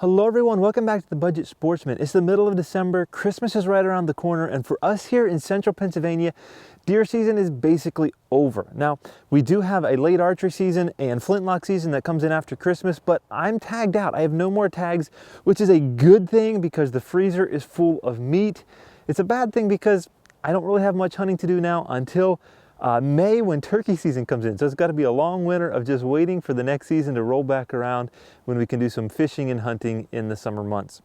Hello everyone, welcome back to The Budget Sportsman. It's the middle of December, Christmas is right around the corner, and for us here in central Pennsylvania, deer season is basically over. Now, we do have a late archery season and flintlock season that comes in after Christmas, but I'm tagged out. I have no more tags, which is a good thing because the freezer is full of meat. It's a bad thing because I don't really have much hunting to do now until May when turkey season comes in. So it's got to be a long winter of just waiting for the next season to roll back around when we can do some fishing and hunting in the summer months.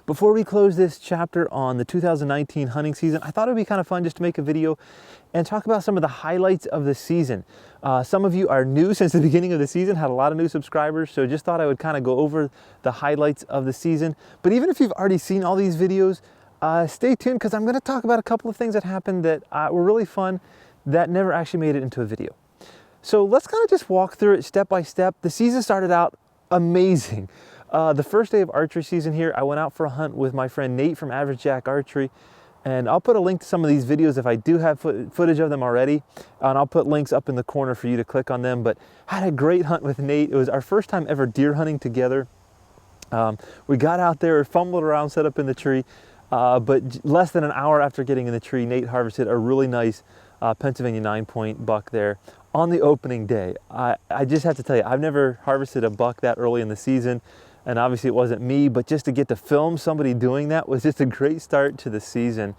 Before we close this chapter on the 2019 hunting season, I thought it would be kind of fun just to make a video and talk about some of the highlights of the season. Some of you are new since the beginning of the season, had a lot of new subscribers, so just thought I would kind of go over the highlights of the season. But even if you've already seen all these videos, stay tuned because I'm going to talk about a couple of things that happened that were really fun that never actually made it into a video. So let's kind of just walk through it step by step. The season started out amazing. The first day of archery season here, I went out for a hunt with my friend Nate from Average Jack Archery, and I'll put a link to some of these videos if I do have footage of them already, and I'll put links up in the corner for you to click on them. But I had a great hunt with Nate. It was our first time ever deer hunting together. We got out there, fumbled around, set up in the tree, but less than an hour after getting in the tree, Nate harvested a really nice Pennsylvania 9-point buck there on the opening day. I just have to tell you, I've never harvested a buck that early in the season, and obviously it wasn't me, but just to get to film somebody doing that was just a great start to the season.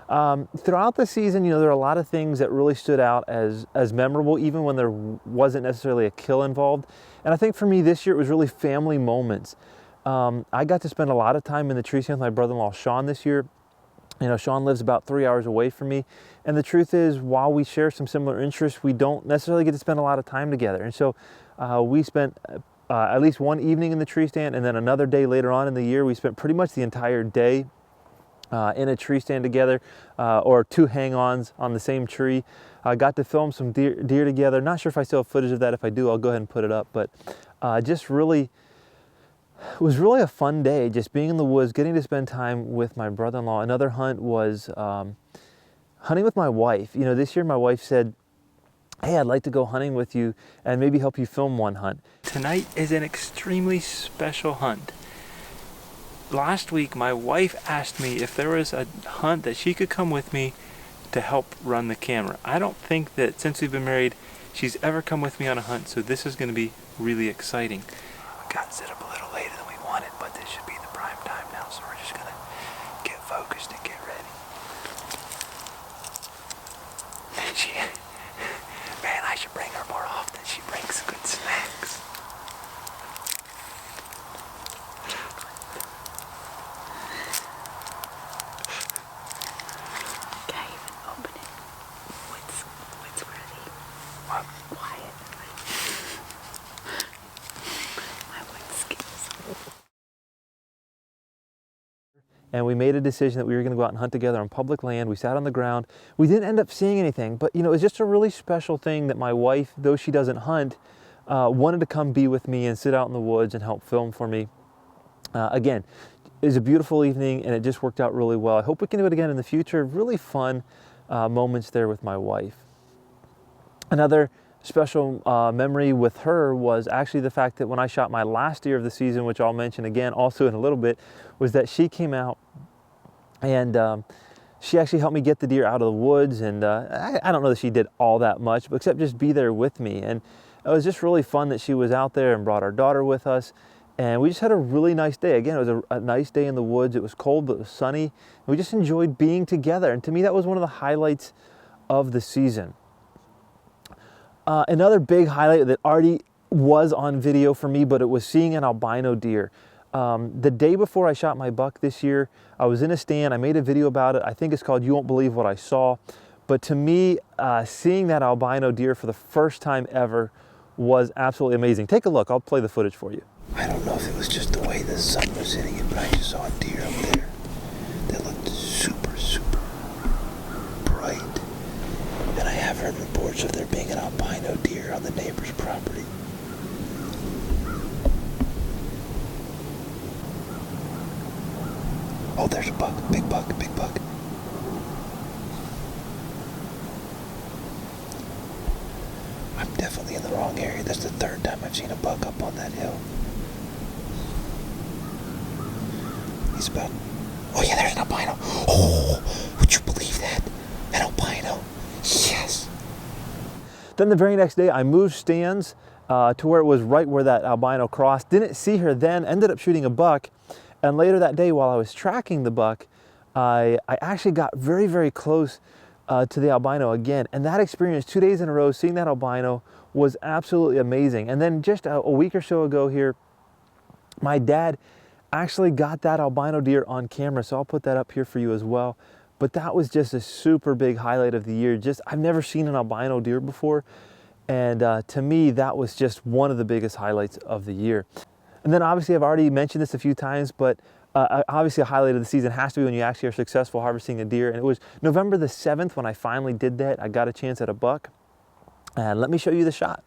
Throughout the season, you know, there are a lot of things that really stood out as memorable, even when there wasn't necessarily a kill involved. And I think for me this year, it was really family moments. I got to spend a lot of time in the tree stand with my brother-in-law, Sean, this year. You know, Sean lives about 3 hours away from me. And the truth is, while we share some similar interests, we don't necessarily get to spend a lot of time together. And so we spent at least one evening in the tree stand, and then another day later on in the year, we spent pretty much the entire day in a tree stand together, or two hang-ons on the same tree. I got to film some deer together. Not sure if I still have footage of that. If I do, I'll go ahead and put it up. But just really, it was really a fun day, just being in the woods, getting to spend time with my brother-in-law. Another hunt was hunting with my wife. You know, this year my wife said, hey, I'd like to go hunting with you and maybe help you film one hunt. Tonight is an extremely special hunt. Last week, my wife asked me if there was a hunt that she could come with me to help run the camera. I don't think that since we've been married, she's ever come with me on a hunt, so this is going to be really exciting. We got set up a little later than we wanted, but this should be the prime time now, so we're just going to get focused and get ready. And she, man, I should bring her more often. She brings good snacks. Can't even open it. What's ready? What? Quiet. My wood skills. And we made a decision that we were going to go out and hunt together on public land. We sat on the ground. We didn't end up seeing anything, but you know, it was just a really special thing that my wife, though she doesn't hunt, wanted to come be with me and sit out in the woods and help film for me. Again, it was a beautiful evening and it just worked out really well. I hope we can do it again in the future. Really fun moments there with my wife. Another special memory with her was actually the fact that when I shot my last deer of the season, which I'll mention again also in a little bit, was that she came out and she actually helped me get the deer out of the woods. And I don't know that she did all that much, but except just be there with me. And it was just really fun that she was out there and brought our daughter with us. And we just had a really nice day. Again, it was a nice day in the woods. It was cold, but it was sunny. And we just enjoyed being together. And to me, that was one of the highlights of the season. Another big highlight that already was on video for me, but it was seeing an albino deer. The day before I shot my buck this year, I was in a stand. I made a video about it. I think it's called You Won't Believe What I Saw. But to me, seeing that albino deer for the first time ever was absolutely amazing. Take a look. I'll play the footage for you. I don't know if it was just the way the sun was hitting it, but I just saw a deer up there that looked super, super bright. And I have heard reports of there being an albino deer on the neighbor's property. Oh, there's a buck. Big buck, big buck. I'm definitely in the wrong area. That's the third time I've seen a buck up on that hill. He's about, oh yeah, there's an albino. Oh, would you believe that? An albino. Yes. Then the very next day, I moved stands to where it was right where that albino crossed. Didn't see her then, ended up shooting a buck. And later that day, while I was tracking the buck, I actually got very, very close to the albino again. And that experience, 2 days in a row, seeing that albino was absolutely amazing. And then just a week or so ago here, my dad actually got that albino deer on camera. So I'll put that up here for you as well. But that was just a super big highlight of the year. I've never seen an albino deer before. And to me, that was just one of the biggest highlights of the year. And then obviously, I've already mentioned this a few times, but obviously a highlight of the season has to be when you actually are successful harvesting a deer. And it was November the 7th when I finally did that. I got a chance at a buck. And let me show you the shot.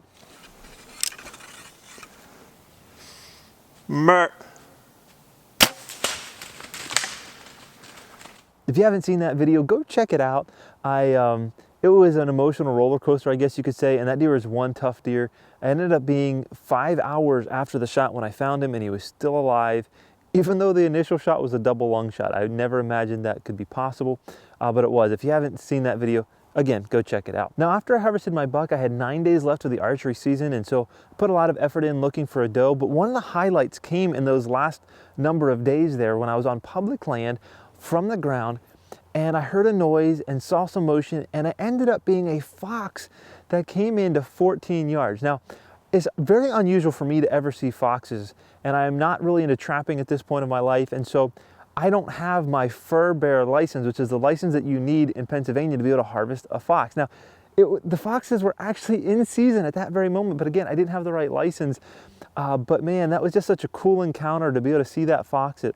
Mer. If you haven't seen that video, go check it out. It was an emotional roller coaster, I guess you could say, and that deer was one tough deer. It ended up being 5 hours after the shot when I found him, and he was still alive, even though the initial shot was a double lung shot. I never imagined that could be possible, but it was. If you haven't seen that video, again, go check it out. Now, after I harvested my buck, I had 9 days left of the archery season, and so I put a lot of effort in looking for a doe, but one of the highlights came in those last number of days there when I was on public land from the ground, and I heard a noise and saw some motion, and it ended up being a fox that came into 14 yards. Now, it's very unusual for me to ever see foxes, and I am not really into trapping at this point of my life, and so I don't have my fur bearer license, which is the license that you need in Pennsylvania to be able to harvest a fox. Now, the foxes were actually in season at that very moment, but again, I didn't have the right license. But man, that was just such a cool encounter to be able to see that fox at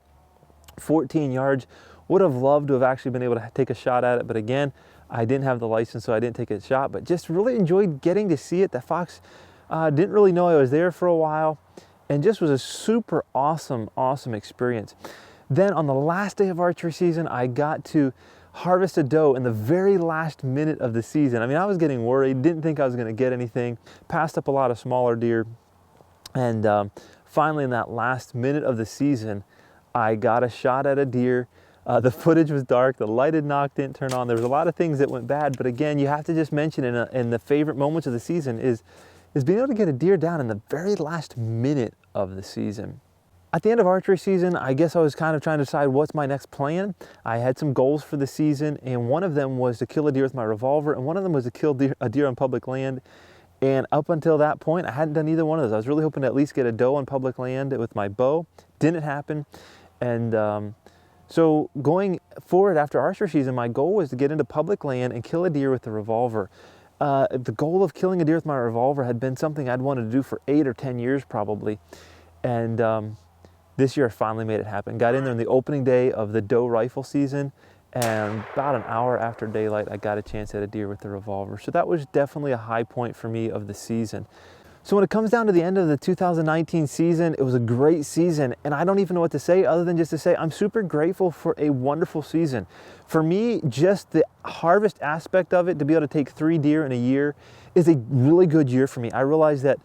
14 yards. Would have loved to have actually been able to take a shot at it, but again, I didn't have the license, so I didn't take a shot, but just really enjoyed getting to see it. The fox didn't really know I was there for a while, and just was a super awesome experience. Then on the last day of archery season, I got to harvest a doe in the very last minute of the season. I mean, I was getting worried, didn't think I was gonna get anything, passed up a lot of smaller deer, and finally in that last minute of the season, I got a shot at a deer. The footage was dark, the light had knocked, didn't turn on. There was a lot of things that went bad, but again, you have to just mention in the favorite moments of the season is being able to get a deer down in the very last minute of the season. At the end of archery season, I guess I was kind of trying to decide what's my next plan. I had some goals for the season, and one of them was to kill a deer with my revolver, and one of them was to kill a deer on public land. And up until that point, I hadn't done either one of those. I was really hoping to at least get a doe on public land with my bow. Didn't happen. And so going forward after archery season, my goal was to get into public land and kill a deer with the revolver. The goal of killing a deer with my revolver had been something I'd wanted to do for 8 or 10 years probably. And this year I finally made it happen. Got in there on the opening day of the doe rifle season, and about an hour after daylight, I got a chance at a deer with the revolver. So that was definitely a high point for me of the season. So when it comes down to the end of the 2019 season, it was a great season, and I don't even know what to say other than just to say I'm super grateful for a wonderful season. For me, just the harvest aspect of it, to be able to take 3 deer in a year is a really good year for me. I realize that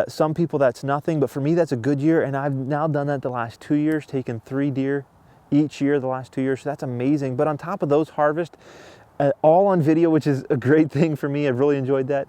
some people that's nothing, but for me that's a good year, and I've now done that the last 2 years, taken 3 deer each year the last 2 years, so that's amazing. But on top of those harvests, all on video, which is a great thing for me, I've really enjoyed that.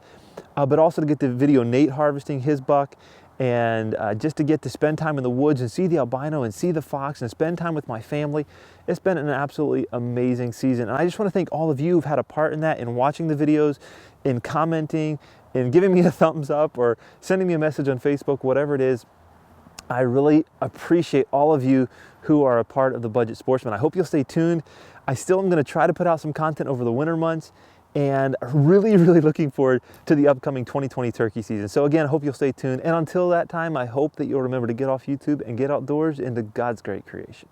But also to get to video Nate harvesting his buck, and just to get to spend time in the woods and see the albino and see the fox and spend time with my family. It's been an absolutely amazing season. And I just want to thank all of you who've had a part in that, in watching the videos, in commenting, in giving me a thumbs up or sending me a message on Facebook, whatever it is. I really appreciate all of you who are a part of the Budget Sportsman. I hope you'll stay tuned. I still am going to try to put out some content over the winter months, and really looking forward to the upcoming 2020 turkey season. So again, I hope you'll stay tuned. And until that time, I hope that you'll remember to get off YouTube and get outdoors into God's great creation.